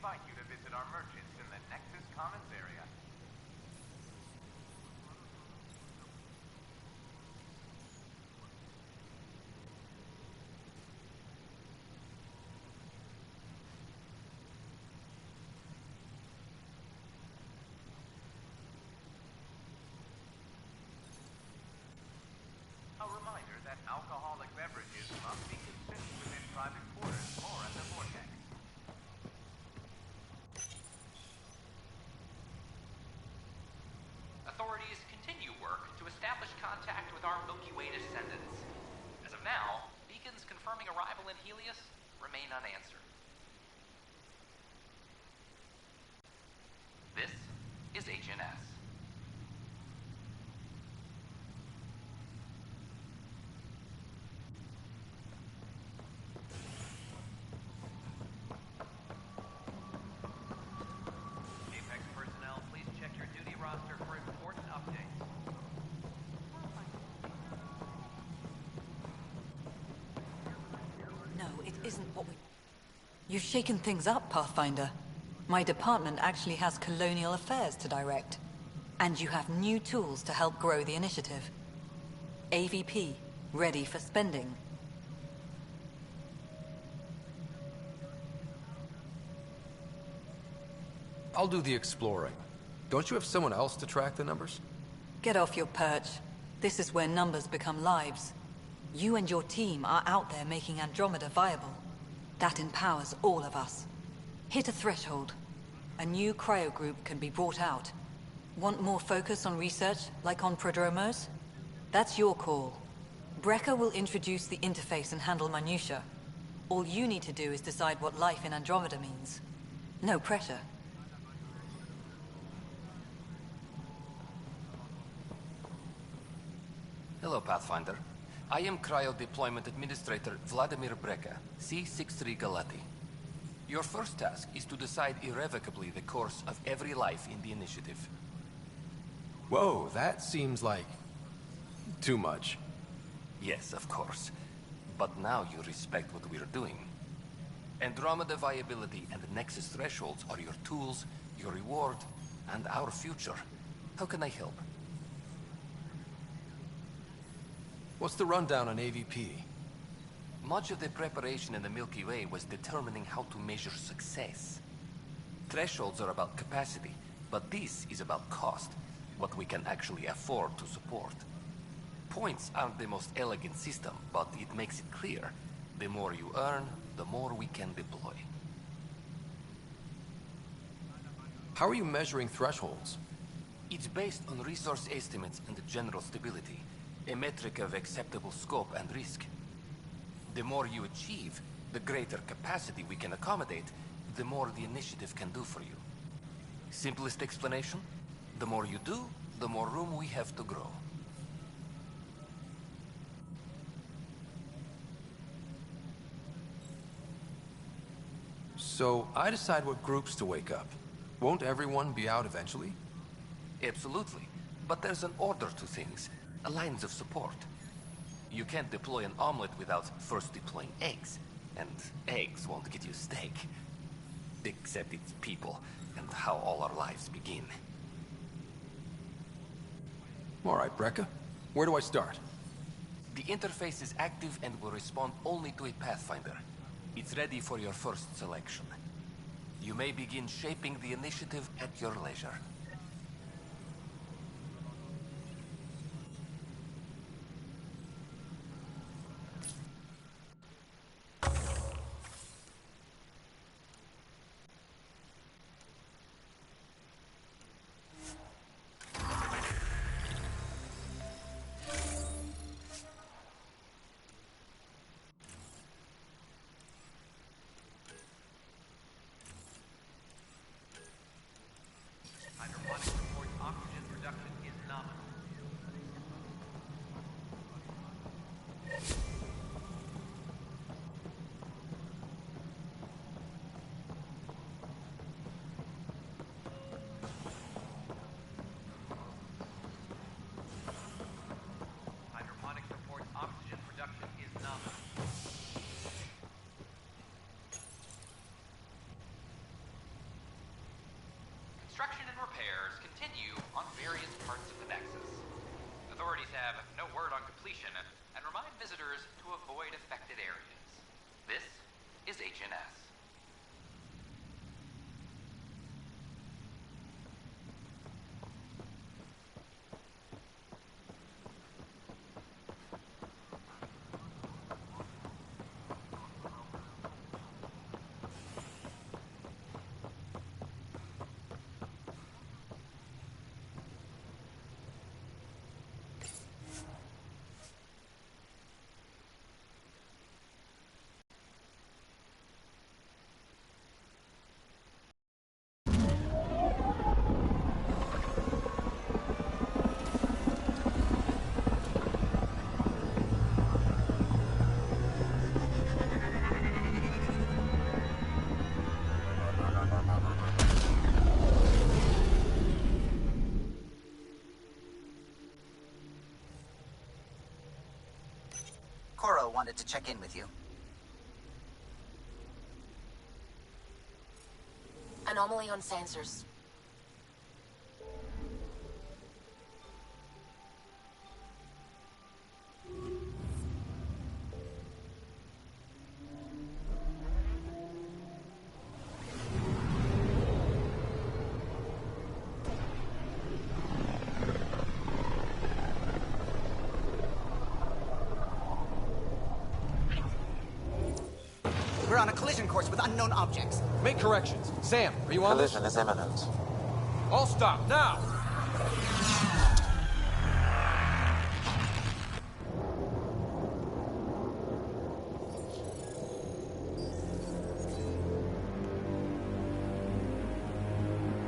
invite you to visit our merchants in the Nexus Commons area. A reminder that alcoholic beverages must be consumed within private quarters or at the vortex. Authorities continue work to establish contact with our Milky Way descendants. As of now, beacons confirming arrival in Helios remain unanswered. This is HNS. Apex personnel, please check your duty roster for important updates. No, it isn't what we... You've shaken things up, Pathfinder. My department actually has colonial affairs to direct. And you have new tools to help grow the initiative. AVP, ready for spending. I'll do the exploring. Don't you have someone else to track the numbers? Get off your perch. This is where numbers become lives. You and your team are out there making Andromeda viable. That empowers all of us. Hit a threshold. A new cryo group can be brought out. Want more focus on research, like on prodromos? That's your call. Brecker will introduce the interface and handle minutiae. All you need to do is decide what life in Andromeda means. No pressure. Hello, Pathfinder. I am Cryo Deployment Administrator Vladimir Brecker, C-63 Galati. Your first task is to decide irrevocably the course of every life in the initiative. Whoa, that seems like... too much. Yes, of course. But now you respect what we're doing. Andromeda viability and Nexus thresholds are your tools, your reward, and our future. How can I help? What's the rundown on AVP? Much of the preparation in the Milky Way was determining how to measure success. Thresholds are about capacity, but this is about cost, what we can actually afford to support. Points aren't the most elegant system, but it makes it clear. The more you earn, the more we can deploy. How are you measuring thresholds? It's based on resource estimates and general stability, a metric of acceptable scope and risk. The more you achieve, the greater capacity we can accommodate, the more the initiative can do for you. Simplest explanation? The more you do, the more room we have to grow. So, I decide what groups to wake up. Won't everyone be out eventually? Absolutely. But there's an order to things, lines of support. You can't deploy an omelet without first deploying eggs. And eggs won't get you steak. Except it's people, and how all our lives begin. Alright, Brecker. Where do I start? The interface is active and will respond only to a Pathfinder. It's ready for your first selection. You may begin shaping the initiative at your leisure. construction and repairs continue on various parts of the Nexus. Authorities have no word on completion and remind visitors to avoid affected areas. This is HNS. Wanted to check in with you. Anomaly on sensors. We're on a collision course with unknown objects. Make corrections. Sam, are you on this? Collision is imminent. All stop, now!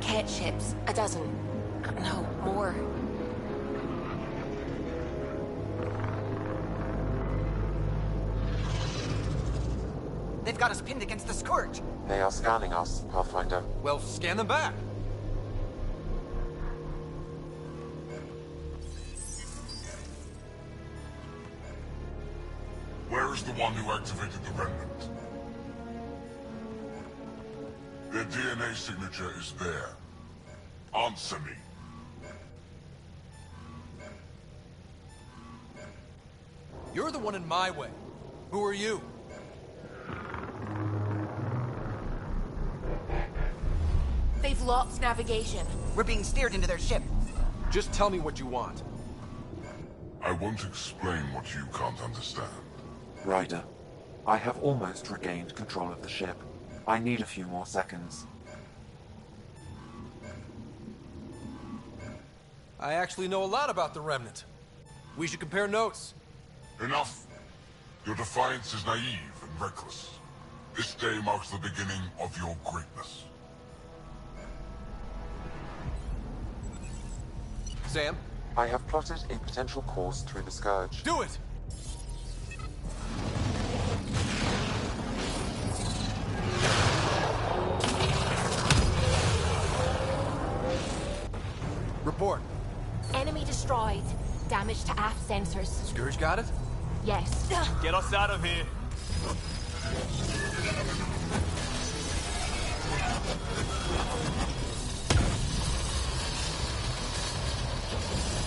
Cat ships. A dozen. No, more. They've got us pinned against the Scourge. They are scanning us, Pathfinder. Well, scan them back. Where is the one who activated the Remnant? Their DNA signature is there. Answer me. You're the one in my way. Who are you? They've lost navigation. We're being steered into their ship. Just tell me what you want. I won't explain what you can't understand. Ryder, I have almost regained control of the ship. I need a few more seconds. I actually know a lot about the Remnant. We should compare notes. Enough! Your defiance is naive and reckless. This day marks the beginning of your greatness. Sam? I have plotted a potential course through the Scourge. Do it! Report. Enemy destroyed. Damage to aft sensors. Scourge got it? Yes. Get us out of here.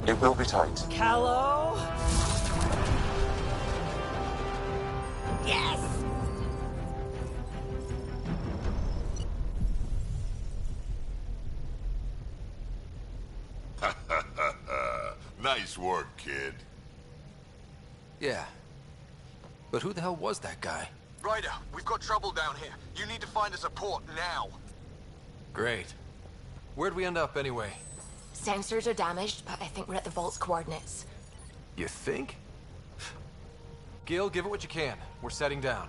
It will be tight. Callow? Yes! Nice work, kid. Yeah. But who the hell was that guy? Ryder, we've got trouble down here. You need to find us a port now. Great. Where'd we end up anyway? Sensors are damaged, but I think we're at the vault's coordinates. You think? Gil, give it what you can. We're setting down.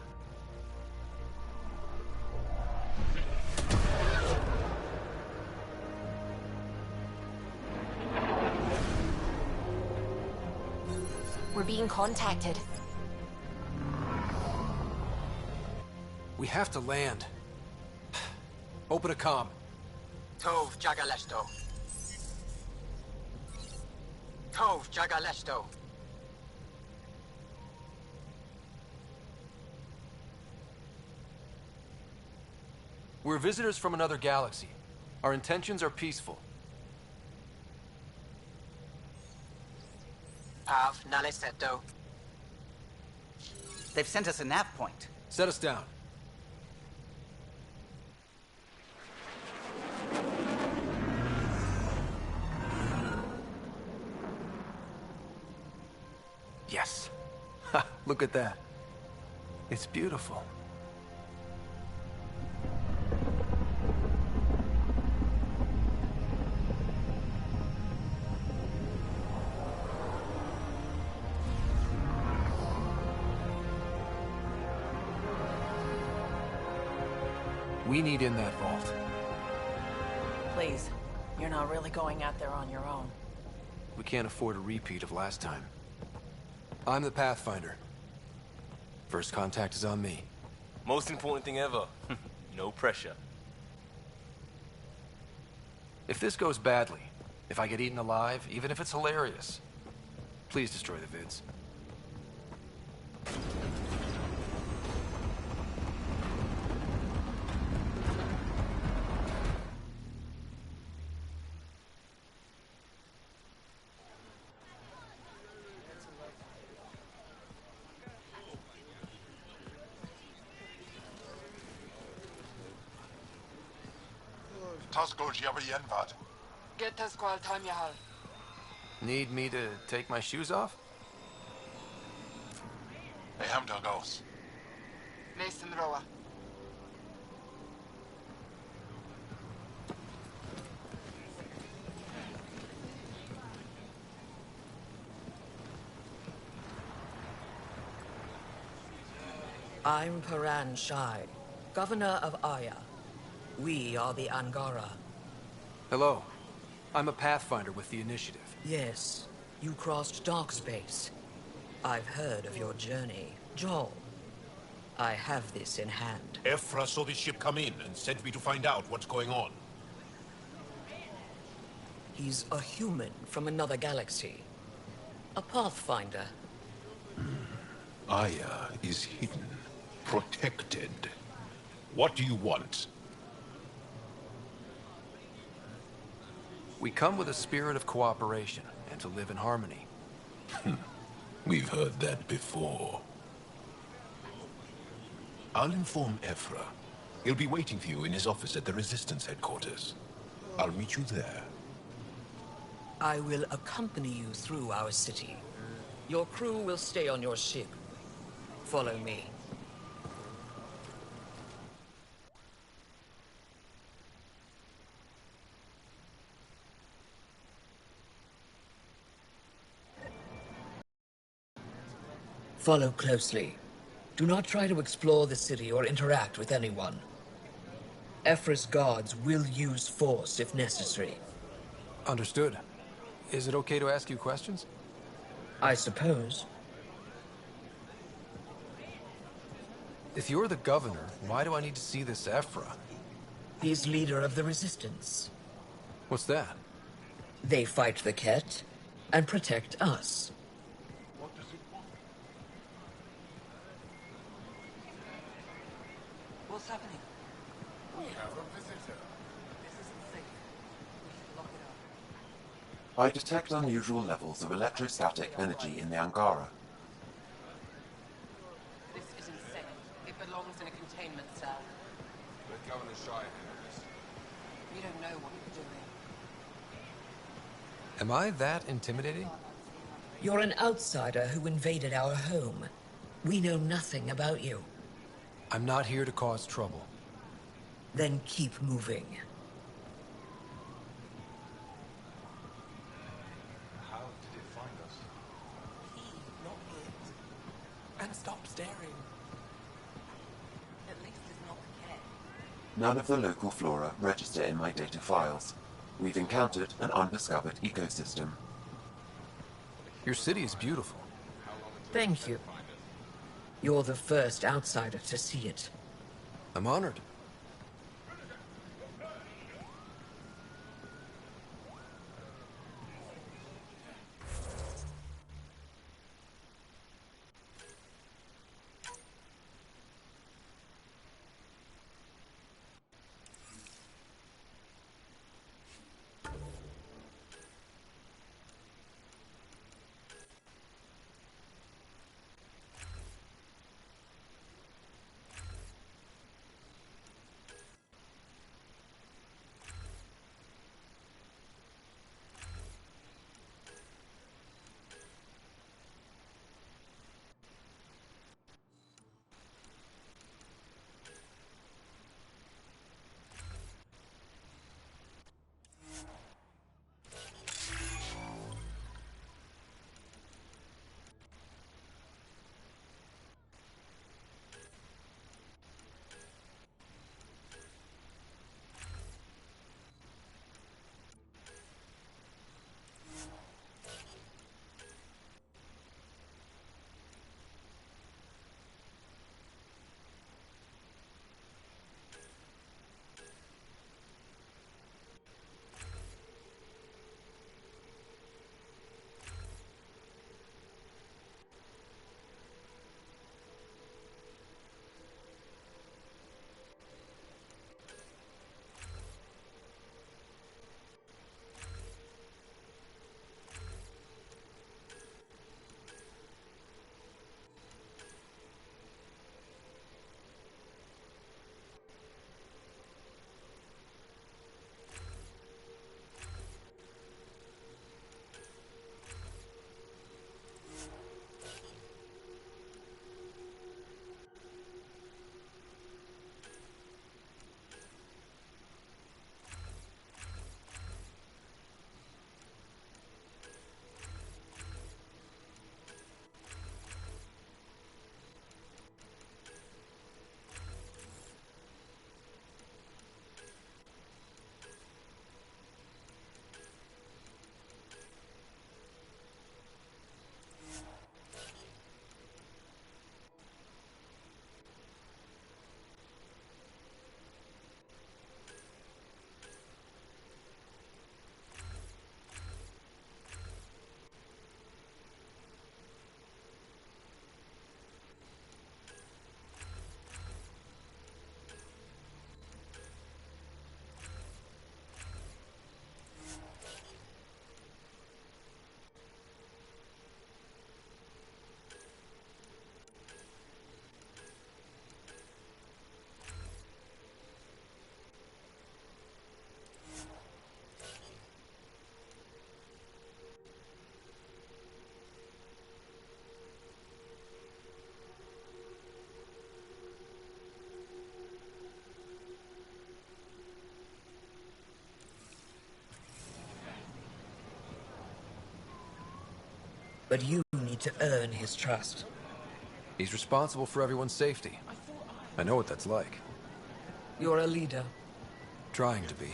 We're being contacted. We have to land. Open a comm. Tov Jagalesto. Tov Jagalesto. We're visitors from another galaxy. Our intentions are peaceful. They've sent us a nav point. Set us down. Yes. Ha, look at that. It's beautiful. We need in that vault. Please, you're not really going out there on your own. We can't afford a repeat of last time. I'm the Pathfinder. First contact is on me. Most important thing ever. No pressure. If this goes badly, if I get eaten alive, even if it's hilarious, please destroy the vids. Need me to take my shoes off? I'm Paran Shai, Governor of Aya. We are the Angara. Hello. I'm a Pathfinder with the Initiative. Yes, you crossed dark space. I've heard of your journey, Joel. I have this in hand. Ephra saw this ship come in and sent me to find out what's going on. He's a human from another galaxy. A Pathfinder. Aya is hidden, protected. What do you want? We come with a spirit of cooperation and to live in harmony. We've heard that before. I'll inform Ephra. He'll be waiting for you in his office at the Resistance headquarters. I'll meet you there. I will accompany you through our city. Your crew will stay on your ship. Follow me. Follow closely. Do not try to explore the city or interact with anyone. Ephra's guards will use force if necessary. Understood. Is it okay to ask you questions? I suppose. If you're the governor, why do I need to see this Ephra? He's leader of the Resistance. What's that? They fight the Ket and protect us. What's happening? We have a visitor. This isn't safe. We should lock it up. I detect unusual levels of electrostatic energy in the Angara. This isn't safe. It belongs in a containment cell. Let Governor Shai handle this. We don't know what you're doing. Am I that intimidating? You're an outsider who invaded our home. We know nothing about you. I'm not here to cause trouble. Then keep moving. How did it find us? He, not it. And stop staring. At least it's not the cat. None of the local flora register in my data files. We've encountered an undiscovered ecosystem. Your city is beautiful. Thank you. You're the first outsider to see it. I'm honored. but you need to earn his trust. He's responsible for everyone's safety. I know what that's like. You're a leader. Trying to be.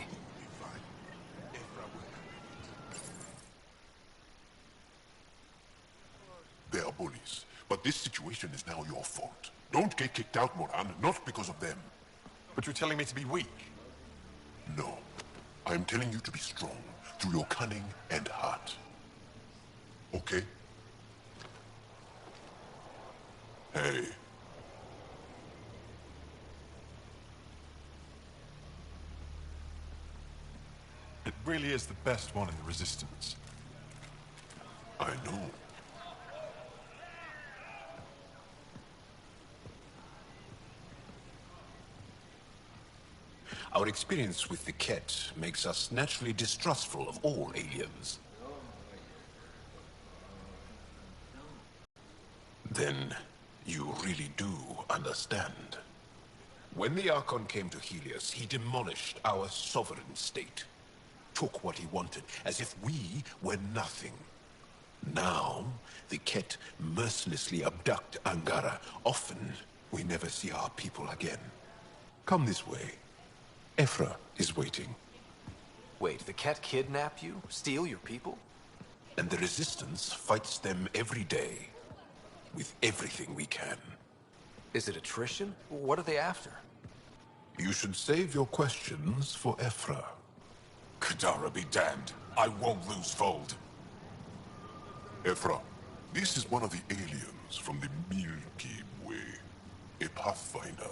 They are bullies, but this situation is now your fault. Don't get kicked out, Moran, not because of them. But you're telling me to be weak? No. I'm telling you to be strong, through your cunning and heart. Okay? Hey. It really is the best one in the Resistance. I know. Our experience with the Ket makes us naturally distrustful of all aliens. Then, you really do understand. When the Archon came to Helios, he demolished our sovereign state. Took what he wanted, as if we were nothing. Now, the Ket mercilessly abduct Angara. Often, we never see our people again. Come this way. Ephra is waiting. Wait, the Ket kidnap you? Steal your people? And the Resistance fights them every day. With everything we can. Is it attrition? What are they after? You should save your questions for Ephra. Kadara be damned. I won't lose Fold. Ephra, this is one of the aliens from the Milky Way. A Pathfinder.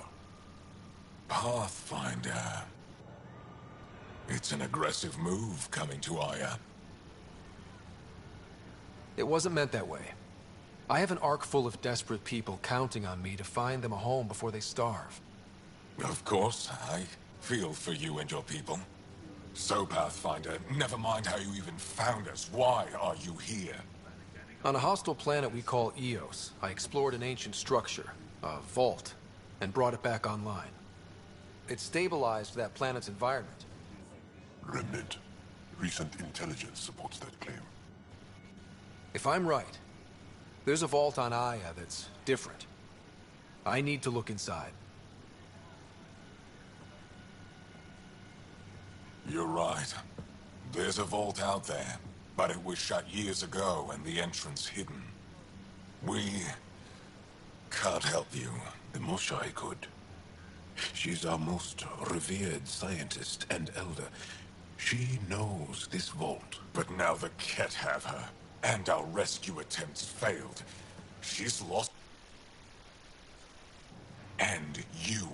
Pathfinder. It's an aggressive move coming to Aya. It wasn't meant that way. I have an ark full of desperate people counting on me to find them a home before they starve. Of course, I feel for you and your people. So, Pathfinder, never mind how you even found us. Why are you here? On a hostile planet we call Eos, I explored an ancient structure, a vault, and brought it back online. It stabilized that planet's environment. Remnant. Recent intelligence supports that claim. If I'm right, there's a vault on Aya that's different. I need to look inside. You're right. There's a vault out there, but it was shut years ago and the entrance hidden. We can't help you. The Moshai could. She's our most revered scientist and elder. She knows this vault. But now the Ket have her, and our rescue attempts failed. She's lost. And you.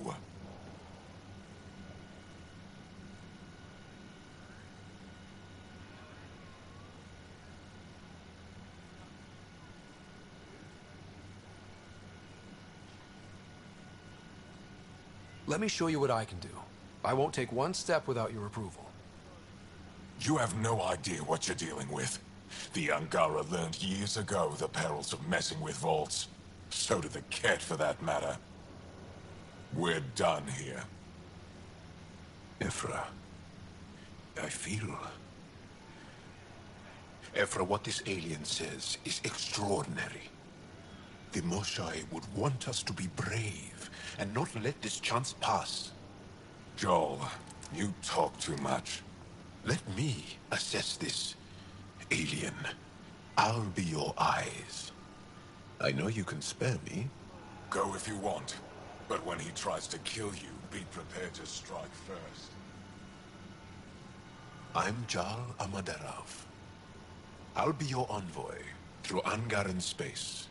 Let me show you what I can do. I won't take one step without your approval. You have no idea what you're dealing with. The Angara learned years ago the perils of messing with vaults. So did the Ket, for that matter. We're done here. Ephra, I feel... Ephra, what this alien says is extraordinary. The Moshai would want us to be brave and not let this chance pass. Joel, you talk too much. Let me assess this, alien. I'll be your eyes. I know you can spare me. Go if you want. But when he tries to kill you, be prepared to strike first. I'm Jal Amaderov. I'll be your envoy through Angaran space.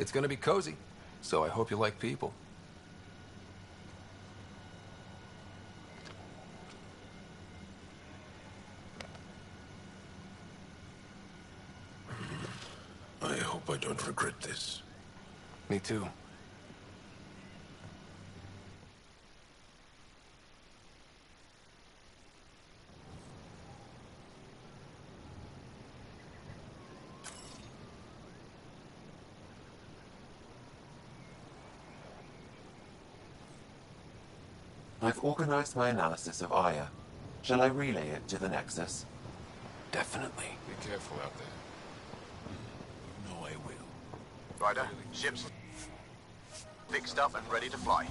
It's gonna be cozy, so I hope you like people. I hope I don't regret this. Me too. I've organized my analysis of Aya. Shall I relay it to the Nexus? Definitely. Be careful out there. No, I will. Ryder, ship's fixed up and ready to fly.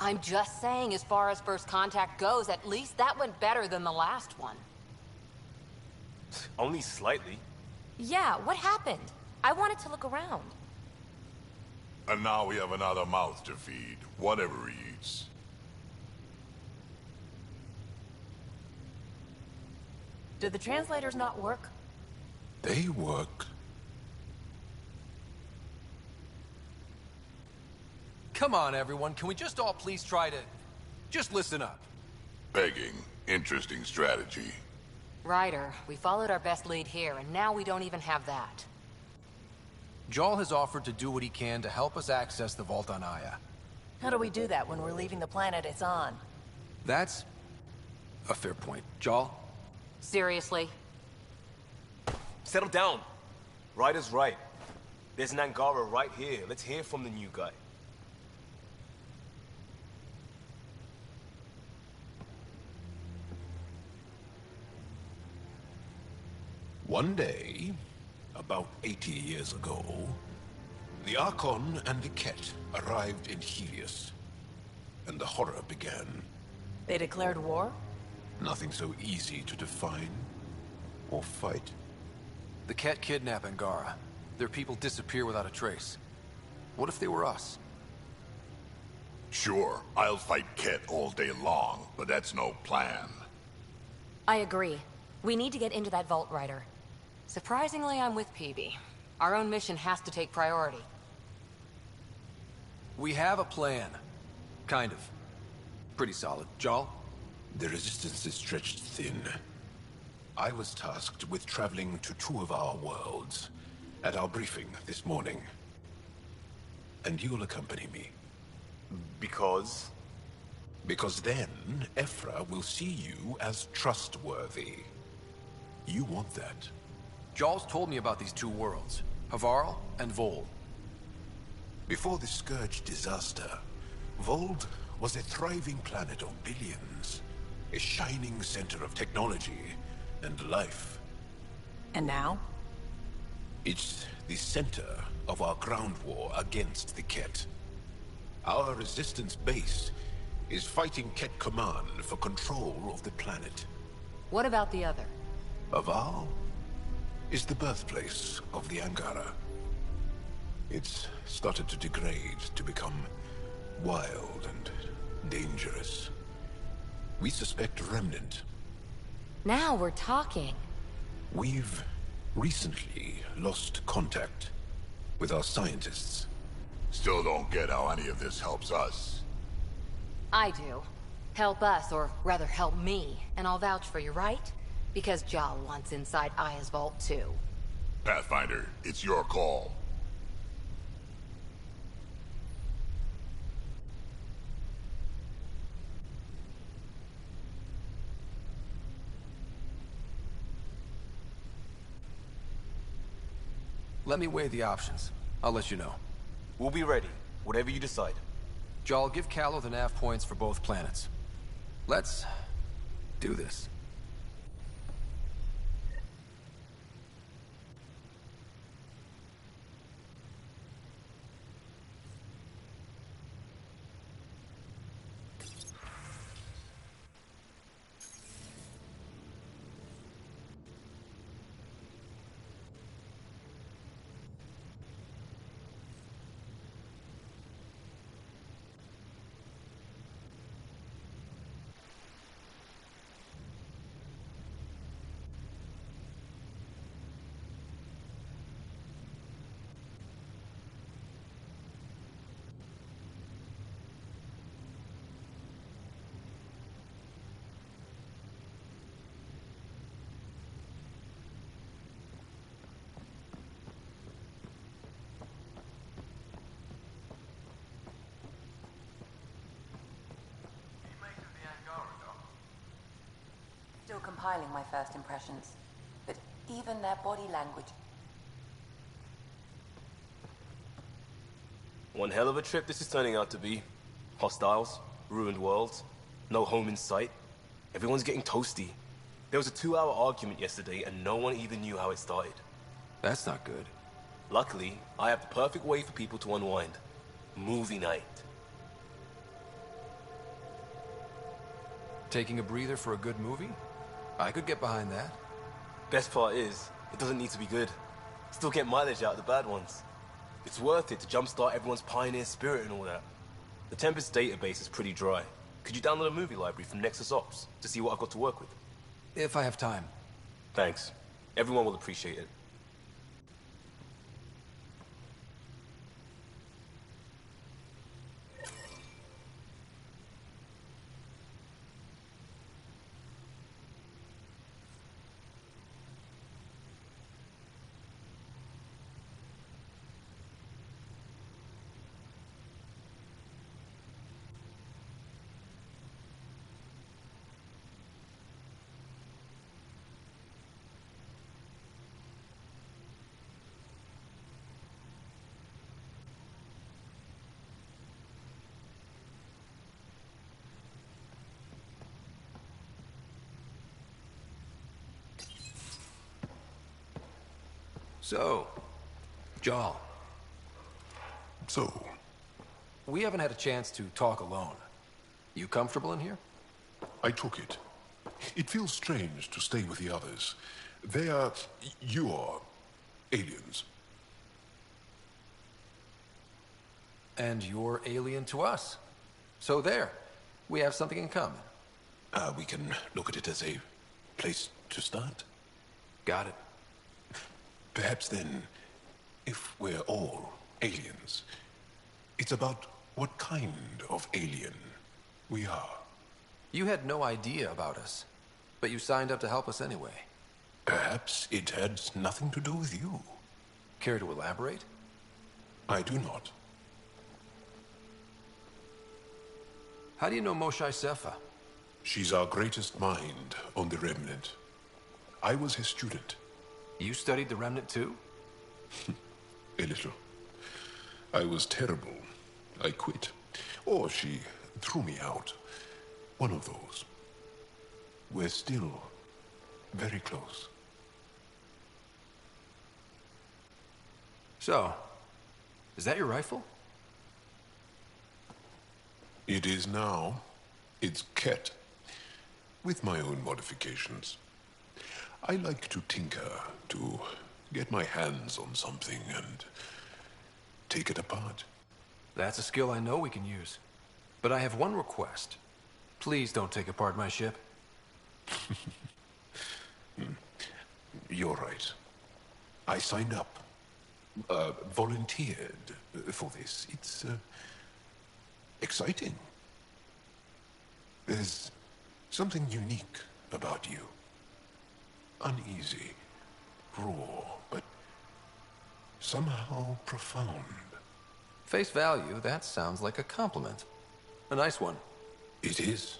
I'm just saying, as far as first contact goes, at least that went better than the last one. Only slightly. Yeah, what happened? I wanted to look around. And now we have another mouth to feed, whatever he eats. Did the translators not work? They work. Come on, everyone. Can we just all please try to... just listen up? Begging. Interesting strategy. Ryder, we followed our best lead here, and now we don't even have that. Jarl has offered to do what he can to help us access the vault on Aya. How do we do that when we're leaving the planet it's on? That's a fair point. Jarl? Seriously? Settle down. Ryder's right. There's an Angara right here. Let's hear from the new guy. One day, about 80 years ago, the Archon and the Ket arrived in Helios, and the horror began. They declared war? Nothing so easy to define or fight. The Ket kidnap Angara. Their people disappear without a trace. What if they were us? Sure, I'll fight Ket all day long, but that's no plan. I agree. We need to get into that vault, Ryder. Surprisingly, I'm with PB. Our own mission has to take priority. We have a plan. Kind of. Pretty solid. Jarl? The resistance is stretched thin. I was tasked with traveling to two of our worlds at our briefing this morning. And you'll accompany me. Because? Because then, Ephra will see you as trustworthy. You want that. Jarl's told me about these two worlds, Havarl and Vold. Before the Scourge disaster, Vold was a thriving planet of billions. A shining center of technology and life. And now? It's the center of our ground war against the Ket. Our resistance base is fighting Ket Command for control of the planet. What about the other? Havarl is the birthplace of the Angara. It's started to degrade, to become wild and dangerous. We suspect a remnant. Now we're talking. We've recently lost contact with our scientists. Still don't get how any of this helps us. I do. Help us, or rather help me, and I'll vouch for you, right? Because Jarl wants inside Aya's vault too. Pathfinder, it's your call. Let me weigh the options. I'll let you know. We'll be ready, whatever you decide. Jarl, give Callow the nav points for both planets. Let's do this. compiling my first impressions, but even their body language... One hell of a trip this is turning out to be. Hostiles, ruined worlds, no home in sight. Everyone's getting toasty. There was a 2-hour argument yesterday and no one even knew how it started. That's not good. Luckily, I have the perfect way for people to unwind. Movie night. Taking a breather for a good movie? I could get behind that. Best part is, it doesn't need to be good. Still get mileage out of the bad ones. It's worth it to jumpstart everyone's pioneer spirit and all that. The Tempest database is pretty dry. Could you download a movie library from Nexus Ops to see what I've got to work with? If I have time. Thanks. Everyone will appreciate it. So, Jarl. So? We haven't had a chance to talk alone. You comfortable in here? I took it. It feels strange to stay with the others. They are... you are... aliens. And you're alien to us. So there. We have something in common. We can look at it as a place to start. Got it. Perhaps then, if we're all aliens, it's about what kind of alien we are. You had no idea about us, but you signed up to help us anyway. Perhaps it had nothing to do with you. Care to elaborate? I do not. How do you know Moshae Sefa? She's our greatest mind on the Remnant. I was his student. You studied the Remnant too? A little. I was terrible. I quit. Or she threw me out. One of those. We're still very close. So, is that your rifle? It is now. It's Ket. With my own modifications. I like to tinker, to get my hands on something and take it apart. That's a skill I know we can use. But I have one request. Please don't take apart my ship. You're right. I signed up. Volunteered for this. It's exciting. There's something unique about you. Uneasy, raw, but somehow profound. Face value, that sounds like a compliment. A nice one. It is.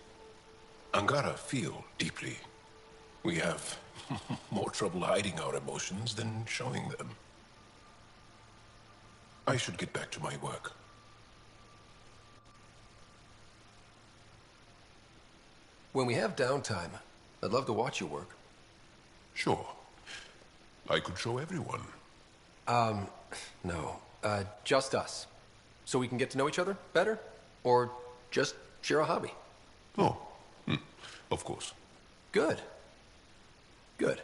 Angara feel deeply. We have more trouble hiding our emotions than showing them. I should get back to my work. When we have downtime, I'd love to watch you work. Sure. I could show everyone. No. Just us. So we can get to know each other better? Or just share a hobby? Oh, of course. Good. Good.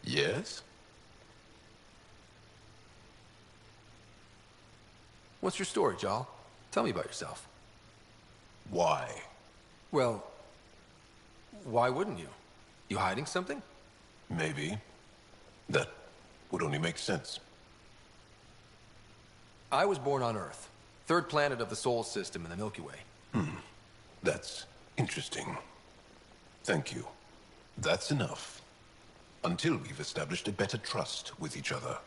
Yes? What's your story, Jarl? Tell me about yourself. Why? Well, why wouldn't you? You hiding something? Maybe. That would only make sense. I was born on Earth, third planet of the Sol system in the Milky Way. That's interesting. Thank you. That's enough. Until we've established a better trust with each other.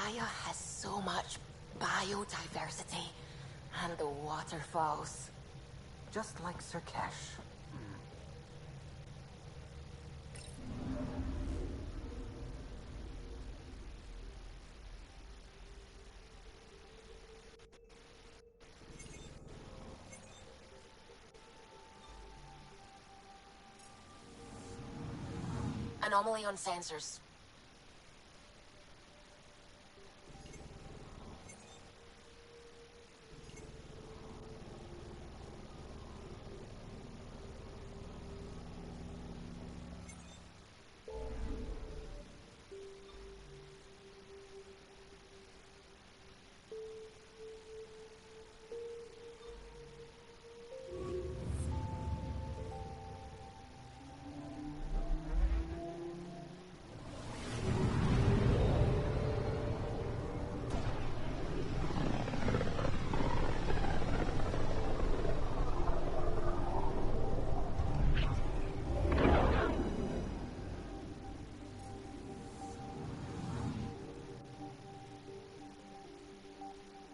Aya has so much biodiversity. And the waterfalls. Just like Sirkesh. Anomaly on sensors.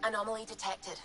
Anomaly detected.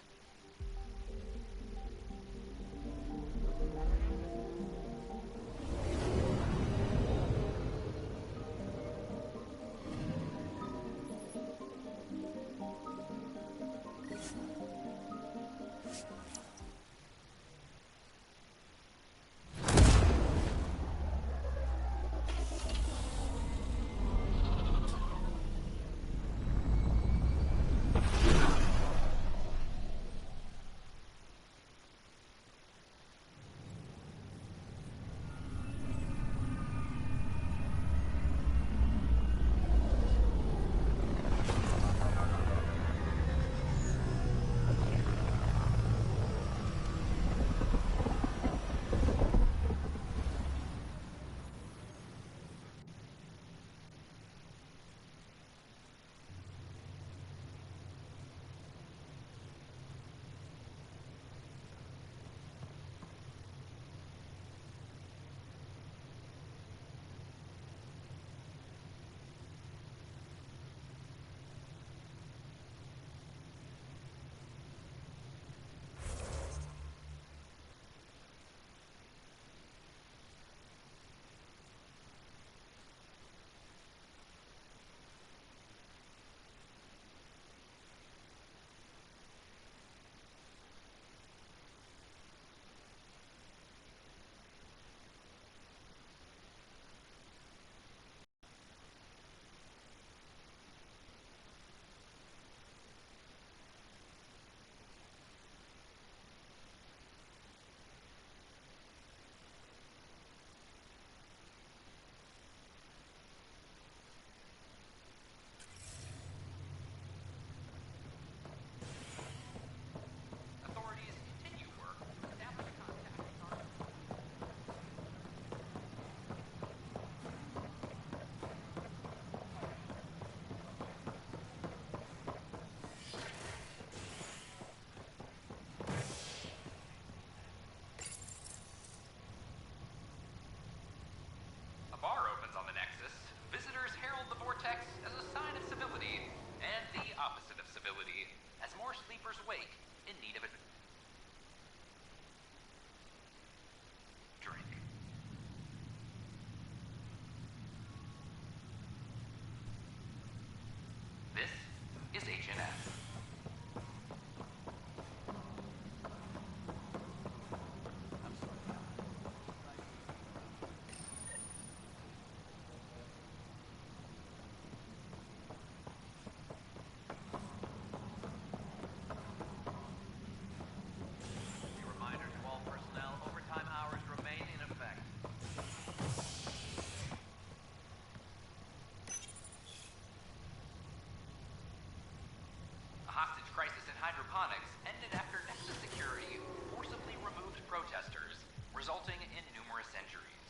electronics ended after Nexus security forcibly removed protesters, resulting in numerous injuries.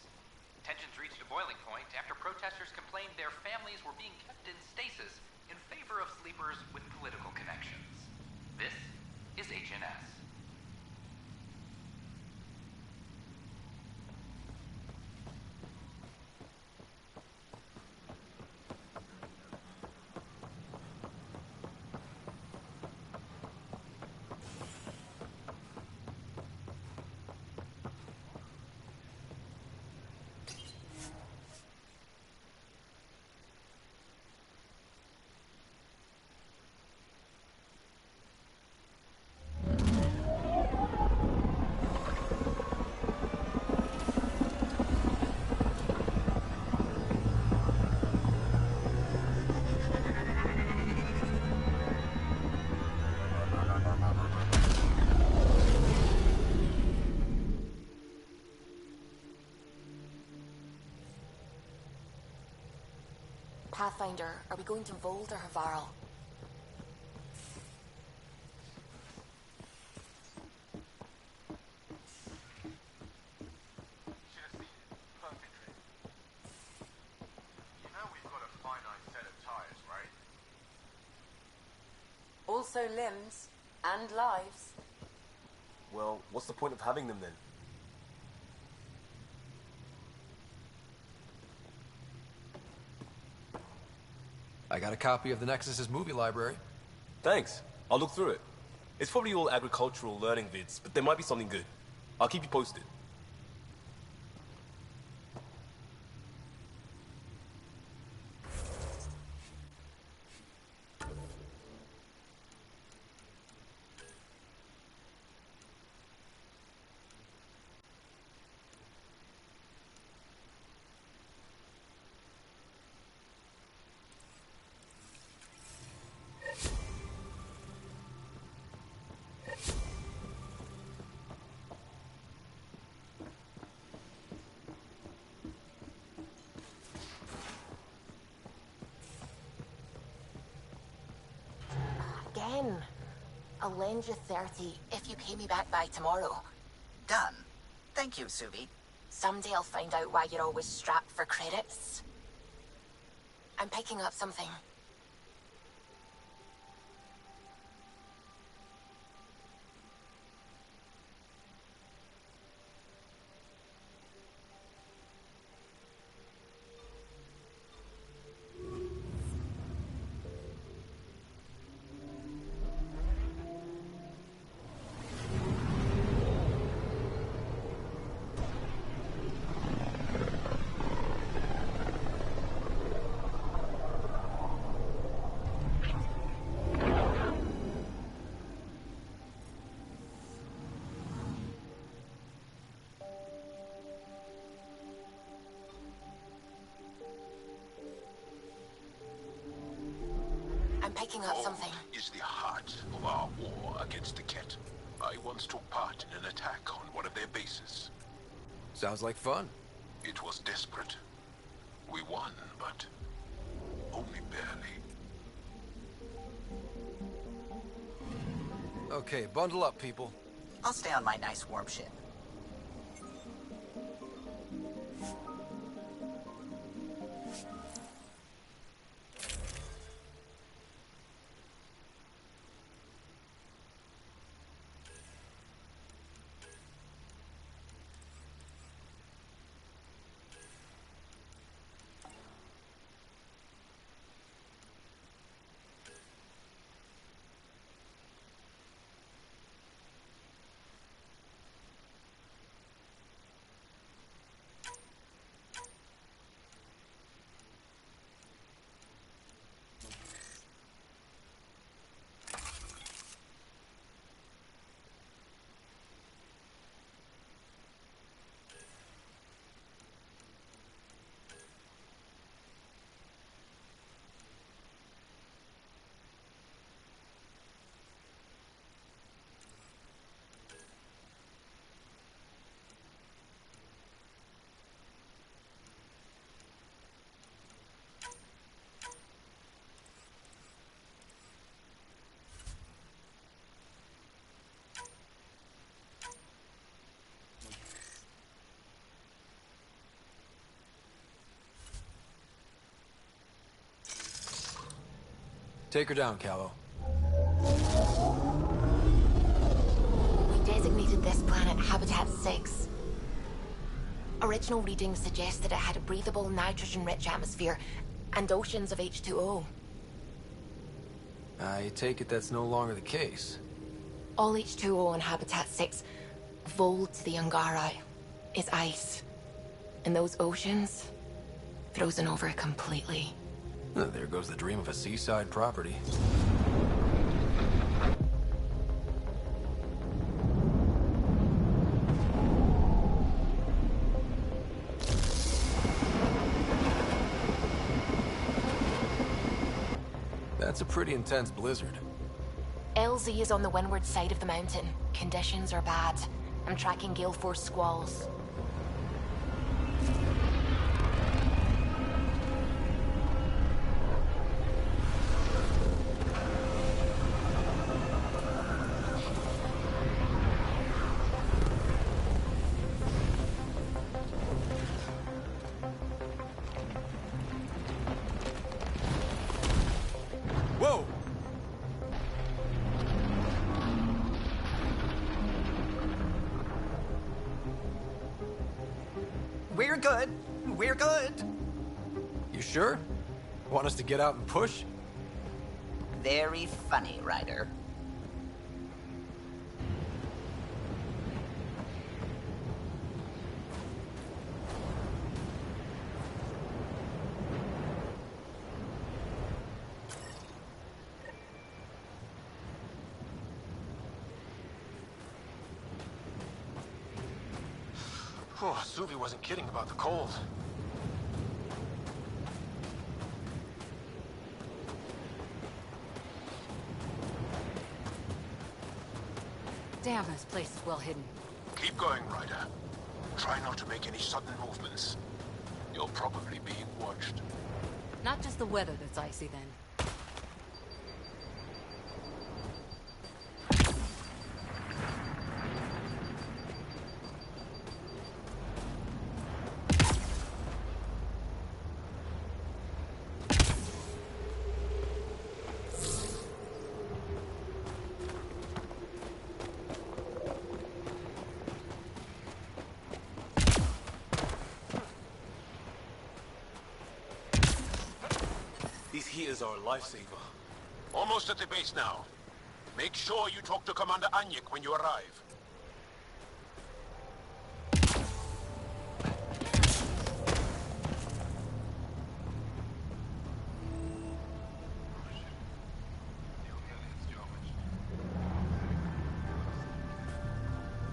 Tensions reached a boiling point after protesters complained their families were being kept in stasis in favor of sleepers with political connections. This is HNS. Pathfinder, are we going to Vold or Havarl? You know we've got a finite set of tires, right? Also limbs and lives. Well, what's the point of having them then? I got a copy of the Nexus's movie library. Thanks. I'll look through it. It's probably all agricultural learning vids, but there might be something good. I'll keep you posted. Again. I'll lend you 30 if you pay me back by tomorrow. Done. Thank you, Suvi. Someday I'll find out why you're always strapped for credits. I'm picking up something. I'm picking up something. Is the heart of our war against the Ket. I once took part in an attack on one of their bases. Sounds like fun. It was desperate. We won, but only barely. Okay, bundle up, people. I'll stay on my nice warm ship. Take her down, Callow. We designated this planet Habitat 6. Original readings suggest that it had a breathable, nitrogen-rich atmosphere and oceans of H2O. I take it that's no longer the case. All H2O on Habitat 6, vol to the Angara, is ice. And those oceans, frozen over completely. There goes the dream of a seaside property. That's a pretty intense blizzard. LZ is on the windward side of the mountain. Conditions are bad. I'm tracking gale force squalls. Whoa! We're good. We're good. You sure? Want us to get out and push? Very funny, Ryder. Oh, Suvi wasn't kidding about the cold. Damn, this place is well hidden. Keep going, Ryder. Try not to make any sudden movements. You're probably being watched. Not just the weather that's icy, then. These heaters are a lifesaver. Almost at the base now. Make sure you talk to Commander Anyik when you arrive.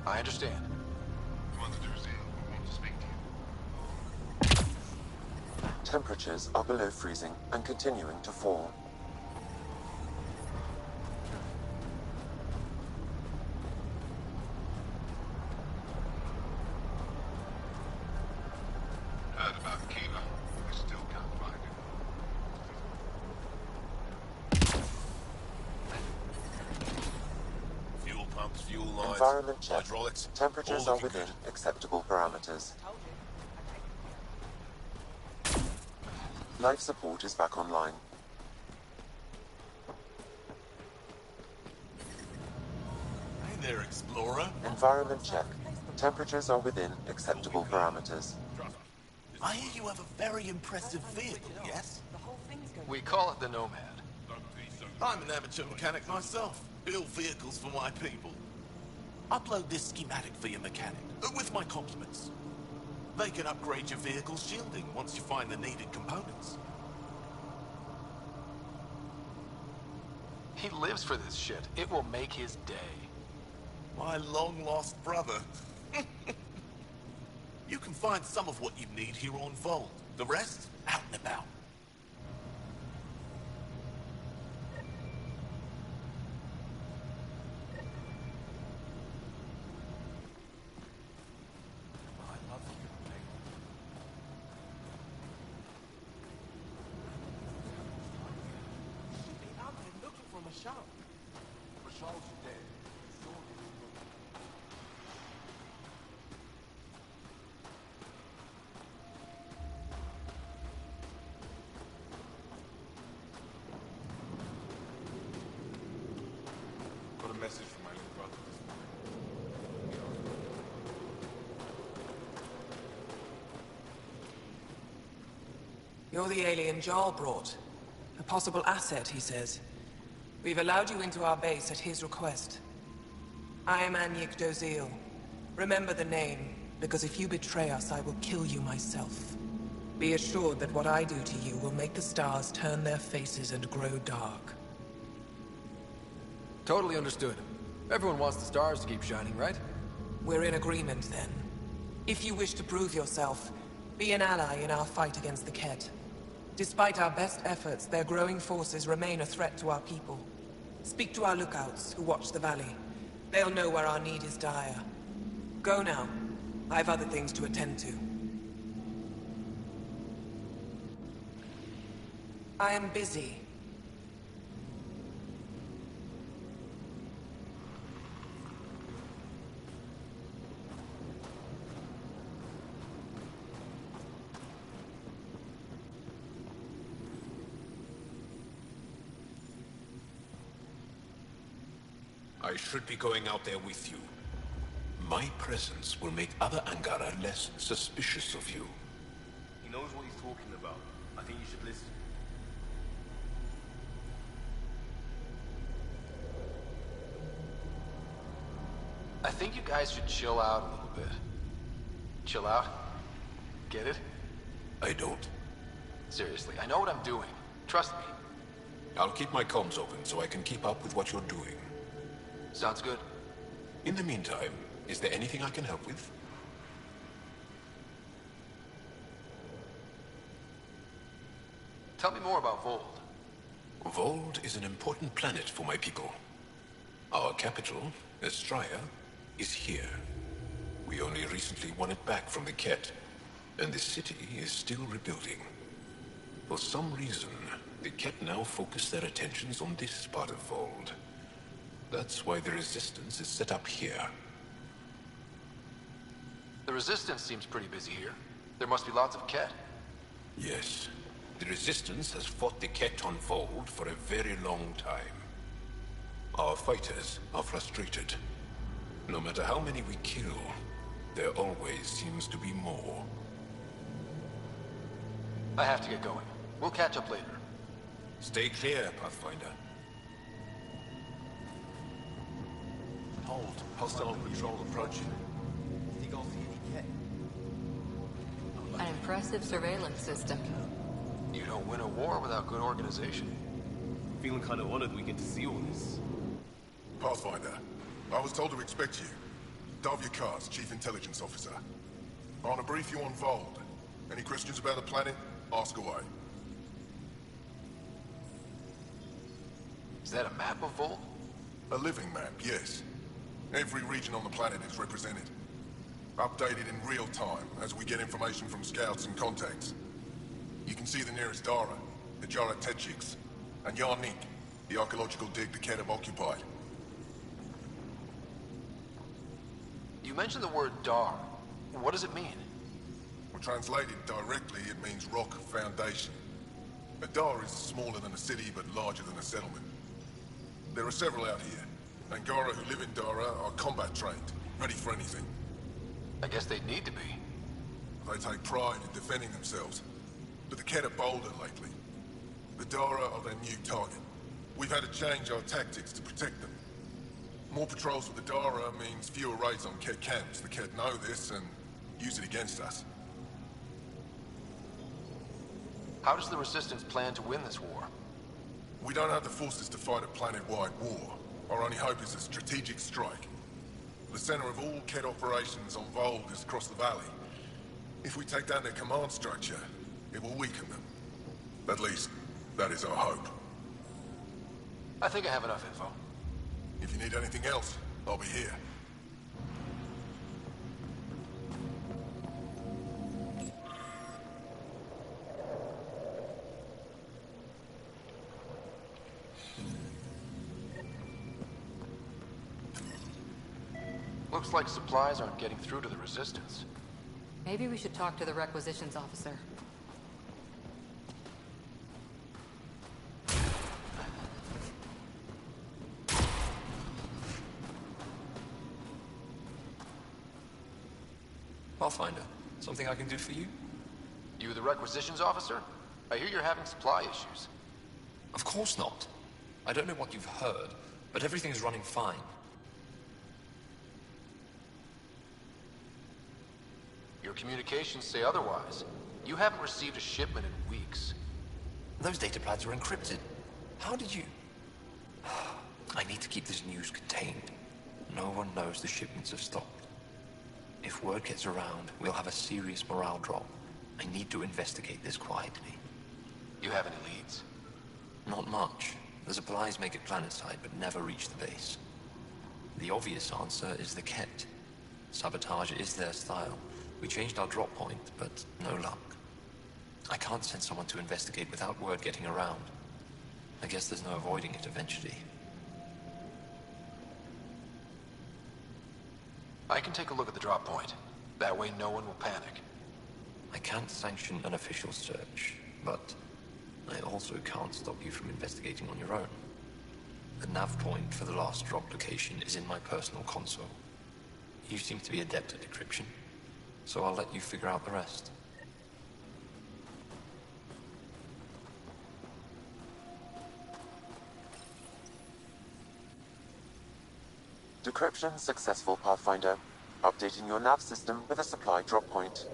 I understand. Temperatures are below freezing and continuing to fall. Heard about Kiva. We still can't find it. Fuel pumps, fuel lines, Environment check. hydraulics. Temperatures all are within acceptable parameters. Life support is back online. Hey there, Explorer. Environment check. Temperatures are within acceptable parameters. I hear you have a very impressive vehicle, yes? We call it the Nomad. I'm an amateur mechanic myself. Build vehicles for my people. Upload this schematic for your mechanic, with my compliments. They can upgrade your vehicle's shielding once you find the needed components. He lives for this shit. It will make his day. My long-lost brother. You can find some of what you need here on Volt. The rest, out and about. You're the alien Jarl brought. A possible asset, he says. We've allowed you into our base at his request. I am Anyik Dozil. Remember the name, because if you betray us, I will kill you myself. Be assured that what I do to you will make the stars turn their faces and grow dark. Totally understood. Everyone wants the stars to keep shining, right? We're in agreement, then. If you wish to prove yourself, be an ally in our fight against the Kett. Despite our best efforts, their growing forces remain a threat to our people. Speak to our lookouts, who watch the valley. They'll know where our need is dire. Go now. I've other things to attend to. I am busy. I should be going out there with you. My presence will make other Angara less suspicious of you. He knows what he's talking about. I think you should listen. I think you guys should chill out a little bit. Chill out? Get it? I don't. Seriously, I know what I'm doing. Trust me. I'll keep my comms open so I can keep up with what you're doing. Sounds good. In the meantime, is there anything I can help with? Tell me more about Vold. Vold is an important planet for my people. Our capital, Estraya, is here. We only recently won it back from the Kett, and the city is still rebuilding. For some reason, the Kett now focus their attentions on this part of Vold. That's why the Resistance is set up here. The Resistance seems pretty busy here. There must be lots of Kett. Yes. The Resistance has fought the Kett on Vold for a very long time. Our fighters are frustrated. No matter how many we kill, there always seems to be more. I have to get going. We'll catch up later. Stay clear, Pathfinder. Hold. Hostile patrol approaching. Think I'll see any Kett? An impressive surveillance system. You don't win a war without good organization. Feeling kind of honored we get to see all this. Pathfinder, I was told to expect you. Davia Kars, Chief Intelligence Officer. I want to brief you on Vold. Any questions about the planet? Ask away. Is that a map of Vold? A living map, yes. Every region on the planet is represented. Updated in real time as we get information from scouts and contacts. You can see the nearest Dara, the Jara Tetchiks, and Yarnik, the archaeological dig the Kett have occupied. You mentioned the word Dar. What does it mean? Well, translated directly, it means rock foundation. A Dar is smaller than a city, but larger than a settlement. There are several out here. Angara who live in Dara are combat trained, ready for anything. I guess they'd need to be. They take pride in defending themselves. But the Kett are bolder lately. The Dara are their new target. We've had to change our tactics to protect them. More patrols with the Dara means fewer raids on Kett camps. The Kett know this and use it against us. How does the Resistance plan to win this war? We don't have the forces to fight a planet-wide war. Our only hope is a strategic strike. The center of all Kett operations on Vold is across the valley. If we take down their command structure, it will weaken them. At least, that is our hope. I think I have enough info. If you need anything else, I'll be here. Looks like supplies aren't getting through to the Resistance. Maybe we should talk to the requisitions officer. Pathfinder, something I can do for you? You the requisitions officer? I hear you're having supply issues. Of course not. I don't know what you've heard, but everything is running fine. Your communications say otherwise. You haven't received a shipment in weeks. Those data pads were encrypted. How did you... I need to keep this news contained. No one knows the shipments have stopped. If word gets around, we'll have a serious morale drop. I need to investigate this quietly. You have any leads? Not much. The supplies make it planetside, but never reach the base. The obvious answer is the Ket. Sabotage is their style. We changed our drop point, but no luck. I can't send someone to investigate without word getting around. I guess there's no avoiding it eventually. I can take a look at the drop point. That way no one will panic. I can't sanction an official search, but I also can't stop you from investigating on your own. The nav point for the last drop location is in my personal console. You seem to be adept at decryption, so I'll let you figure out the rest. Decryption successful, Pathfinder. Updating your nav system with a supply drop point.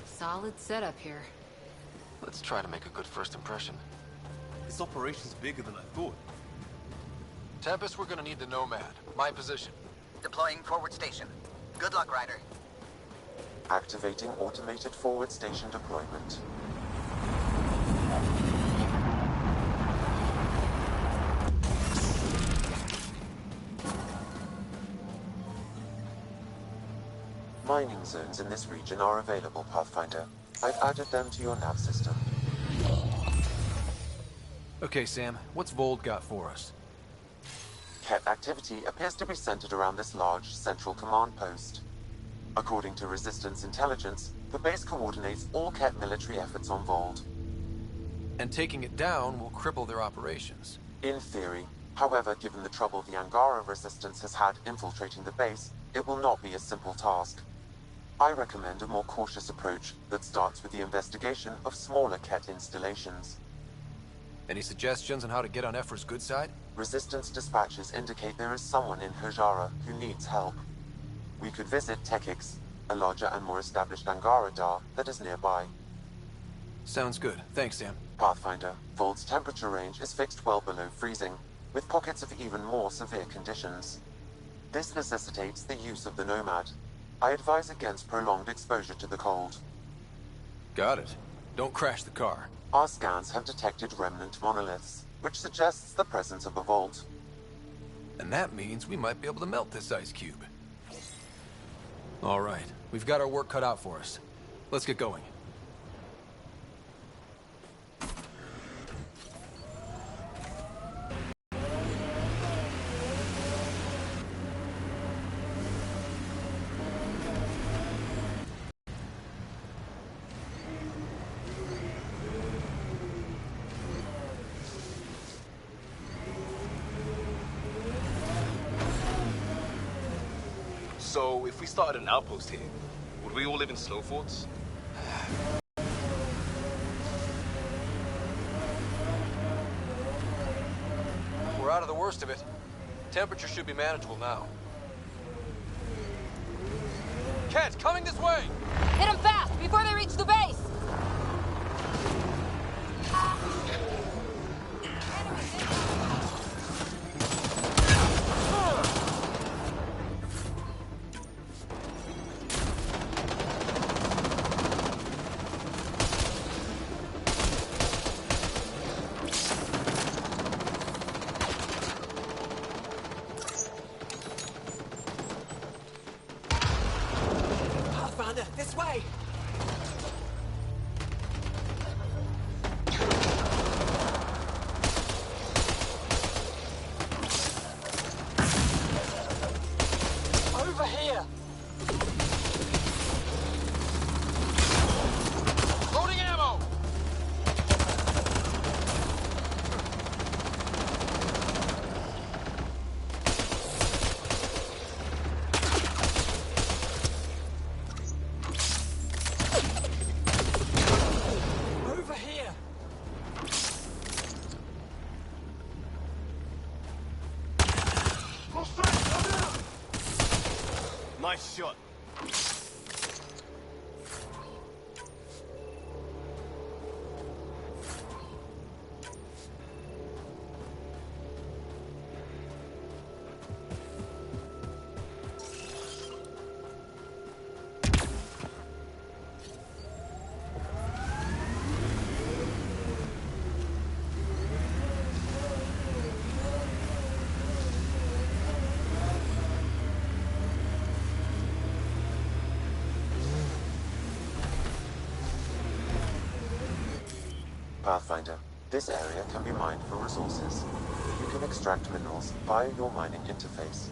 Solid setup here. Let's try to make a good first impression. This operation's bigger than I thought. Tempest, we're gonna need the Nomad. My position. Deploying forward station. Good luck, Ryder. Activating automated forward station deployment. Mining zones in this region are available, Pathfinder. I've added them to your nav system. Okay, Sam, what's Vold got for us? Ket activity appears to be centered around this large central command post. According to Resistance intelligence, the base coordinates all Ket military efforts on Vold. And taking it down will cripple their operations. In theory. However, given the trouble the Angara Resistance has had infiltrating the base, it will not be a simple task. I recommend a more cautious approach that starts with the investigation of smaller Ket installations. Any suggestions on how to get on Ephra's good side? Resistance dispatches indicate there is someone in Hojara who needs help. We could visit Tekix, a larger and more established Angara Dar that is nearby. Sounds good. Thanks, Sam. Pathfinder, Vold's temperature range is fixed well below freezing, with pockets of even more severe conditions. This necessitates the use of the Nomad. I advise against prolonged exposure to the cold. Got it. Don't crash the car. Our scans have detected remnant monoliths, which suggests the presence of a vault. And that means we might be able to melt this ice cube. All right, we've got our work cut out for us. Let's get going. So, if we started an outpost here, would we all live in snow forts? We're out of the worst of it. Temperature should be manageable now. Ket, coming this way! Hit them fast before they reach the base! This way! Over here! Nice shot. Pathfinder, this area can be mined for resources. You can extract minerals via your mining interface.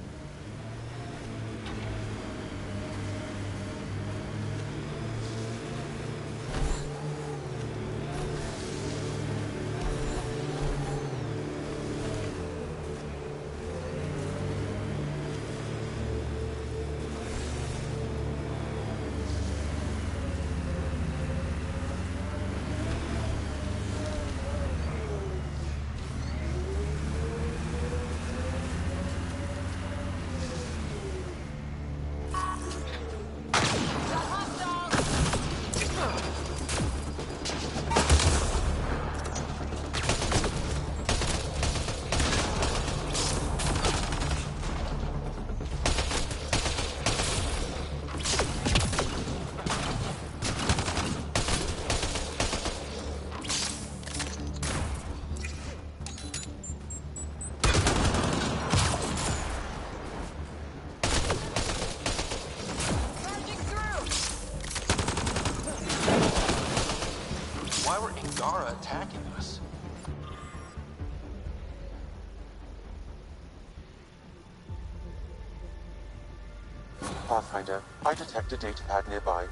Attacking us. Pathfinder, I detect a datapad nearby.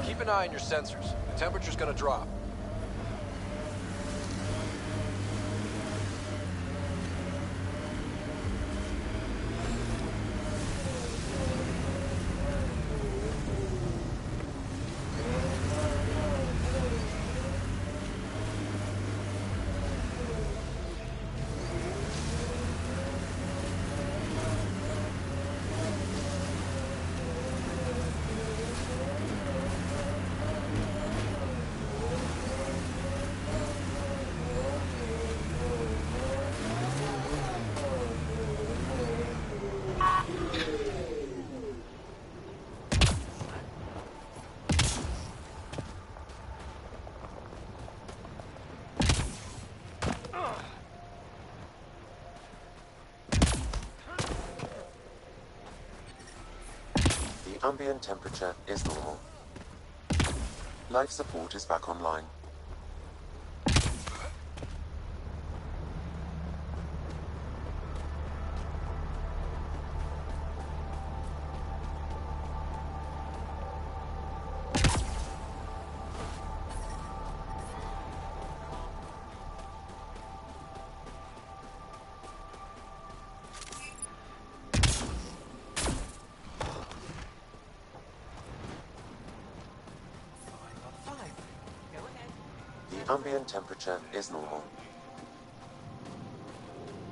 Keep an eye on your sensors. The temperature's gonna drop. The ambient temperature is normal. Life support is back online. The ambient temperature is normal.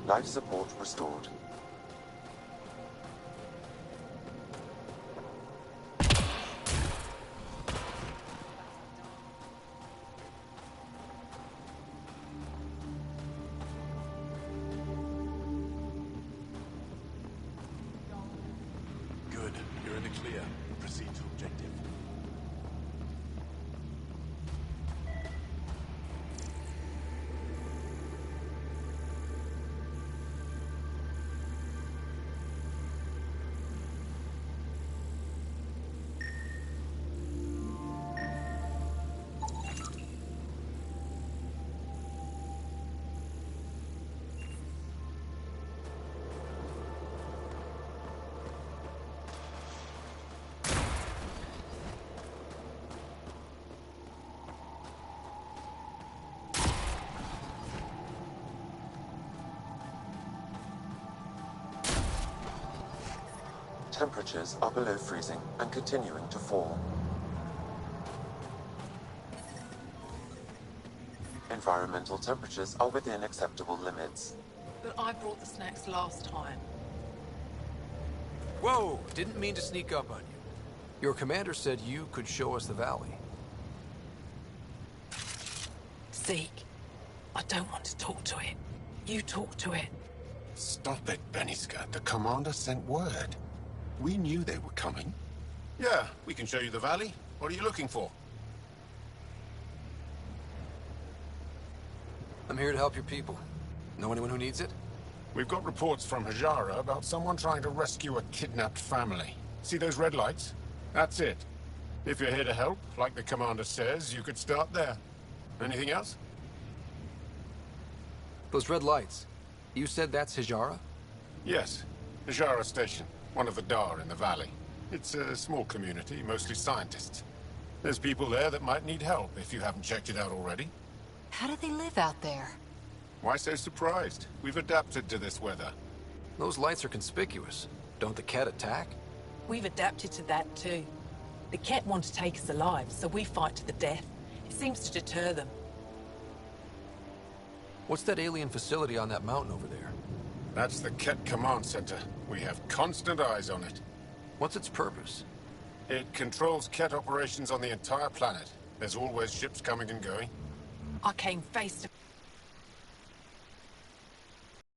Life support restored. Good. You're in the clear. Proceed to objective. Temperatures are below freezing and continuing to fall. Environmental temperatures are within acceptable limits. But I brought the snacks last time. Whoa! Didn't mean to sneak up on you. Your commander said you could show us the valley. Zeke, I don't want to talk to it. You talk to it. Stop it, Beniska. The commander sent word. We knew they were coming. Yeah, we can show you the valley. What are you looking for? I'm here to help your people. Know anyone who needs it? We've got reports from Hajara about someone trying to rescue a kidnapped family. See those red lights? That's it. If you're here to help, like the commander says, you could start there. Anything else? Those red lights. You said that's Hajara? Yes. Hajara Station. One of the Dar in the valley. It's a small community, mostly scientists. There's people there that might need help, if you haven't checked it out already. How do they live out there? Why so surprised? We've adapted to this weather. Those lights are conspicuous. Don't the Ket attack? We've adapted to that too. The Ket want to take us alive, so we fight to the death. It seems to deter them. What's that alien facility on that mountain over there? That's the Ket Command Center. We have constant eyes on it. What's its purpose? It controls Ket operations on the entire planet. There's always ships coming and going. I came face to